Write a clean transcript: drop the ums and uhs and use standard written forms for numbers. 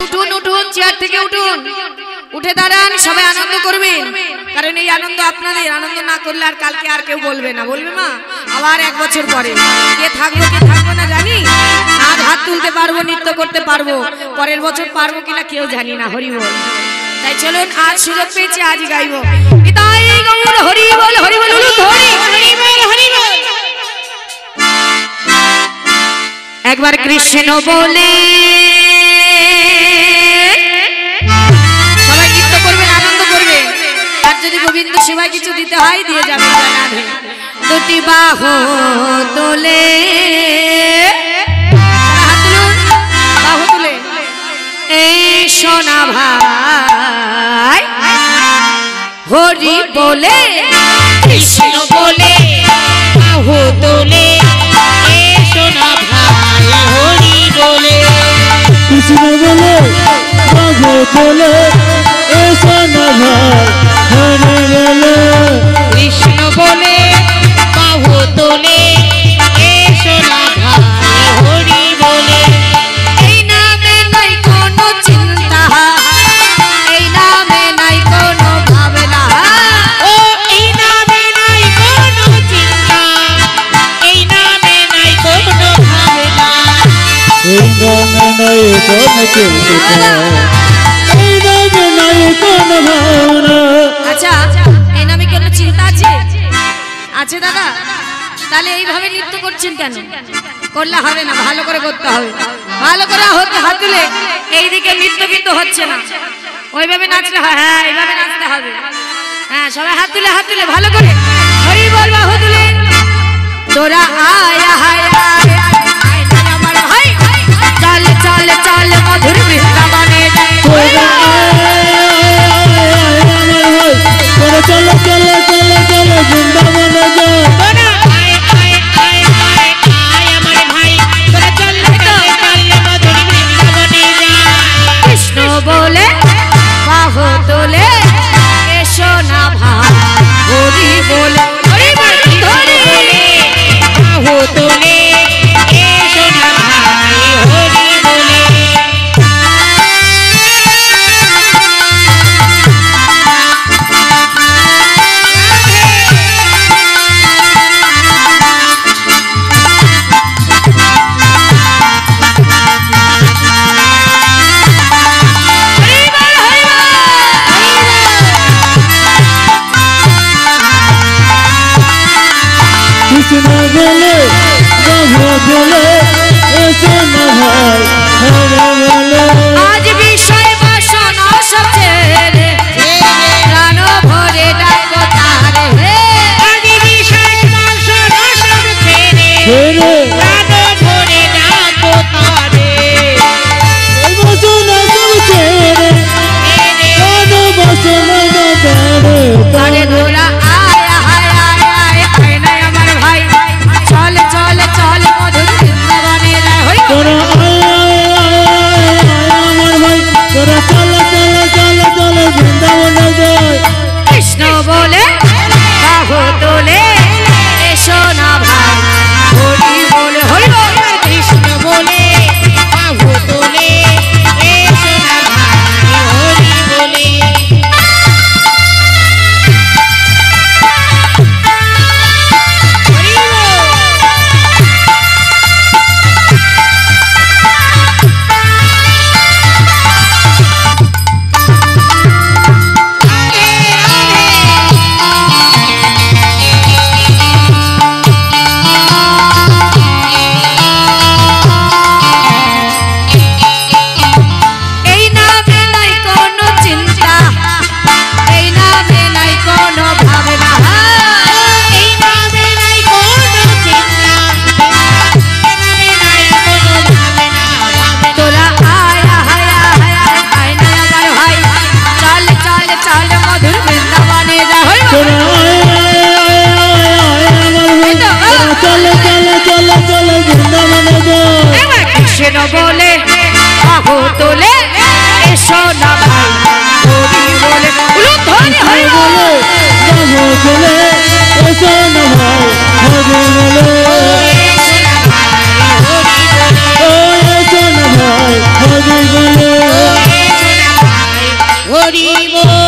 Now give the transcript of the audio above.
উঠুন উঠুন, চেয়ার থেকে উঠুন, উঠে দাঁড়ান, সবাই আনন্দ করবেন। কারণ এই আনন্দ আপনাদের, আনন্দ না করলে আর কালকে আর কেউ বলবে না, বলবে মা আবার 1 বছর পরে কে থাকবো কে থাকবো না জানি। আজ হাত তুলতে পারবো, নৃত্য করতে পারবো, পরের বছর পারবো কিনা কেউ জানি না। হরি বল। তাই চলুন, আজ সুযোগ পেয়েছি, আজ গাইবো। তাই গৌর হরি বল, হরি বল, হরি বল, হরি বল। একবার কৃষ্ণ বলে সবাই নৃত্য করবেন, আনন্দ করবেন। আর যদি গোবিন্দ সেবায় কিছু দিতে হয় দিয়ে যাবে। দুটি বাহু তোলে, হাত তুলুন, বাহু তুলে এই সোনা ভাই হরি বলে, কৃষ্ণ বলে বাহু তোলে এই সোনা ভাই হরি বলে, কৃষ্ণ বলে বাহু তোলে এই সোনা ভাই হরি বলে, কৃষ্ণ বলে বাহু তোলে এই সোনা ভাই হরি বলে। এই নামে নাই কোনো চিন্তা, এই নামে নাই কোনো ভাবনা, ও এই নামে নাই কোনো চিন্তা, এই নামে নাই কোনো ভাবনা, এই নামে নাই কোনো চিন্তা, এই নামে নাই কোনো ভাবনা। আচ্ছা, এই নামে কোনো চিন্তা আছে? আছে দাদা? তাহলে এইভাবে নৃত্য করছেন কেন? করলে হবে না, ভালো করে করতে হবে। ভালো করে হাত তুলে এইদিকে নৃত্য কিন্তু হচ্ছে না, ওইভাবে নাচলে হয়। হ্যাঁ, এইভাবে নাচতে হবে। হ্যাঁ, সবাই হাত তুলে ভালো করে হরি বল, বাহু তুলে। তোরা আয় আয় আয় আয় আমার ভাই, চল চল চল মধুর বৃন্দাবনে যাই। তোরা আমার ভাই, তোরা চলো চলো চলো চলো বৃন্দাবনে যাও। বলে বাহু তোলে এসো না ভাই হরি বলে, হরি বলে বাহু তোলে এসো না ভাই হরি বলে। কৃষ্ণ বলে বাহু তোলে এই সোনা ভাই হরি বলে, আজ বিষয় বাসনা সব ছেড়ে প্রাণ ভরে ডাকো তারে, আজ বিষয় বাসনা সব ছেড়ে প্রাণ ভরে ডাকো তারে, এই বাসনা সব ছেড়ে কোন বাসনা না ধরে। তারে ধরা আয় আয় আয় আয় আয় না আমার ভাই, চল চল চল মধুর বৃন্দাবনে যায়। হরি তোরা আমার ভাই, তোরা চলো চলো চলো চলো বৃন্দাবনে যাই। কৃষ্ণ বলে বাহু তোলে এসো না ভাই হরি বলে, হরি বল। কৃষ্ণ বলে বাহু তোলে এসো না ভাই হরি বলে। হরি বল। এই নামে নাই কোনো চিন্তা, এই নামে নাই কোনো ভাবনা, এই নামে নাই কোনো চিন্তা, এই নামে নাই কোনো ভাবনা। তোরা আয় আয় আয় আয় আয় না আমার ভাই, চল চল চল মধুর বৃন্দাবনে যা। হরি বল। তোরা আমার ভাই, তোরা চলো চলো চলো চলো বৃন্দাবনে যাই। এবার কৃষ্ণ বলে বাহু তোলে এসো না ভাই হরি বলে, ধরে হরি বল। বাহু তোলে এই সোনা ভাই হরি বলে, এসো না ভাই হরি বলে, ও এই সোনা ভাই হরি বলে। হরি বল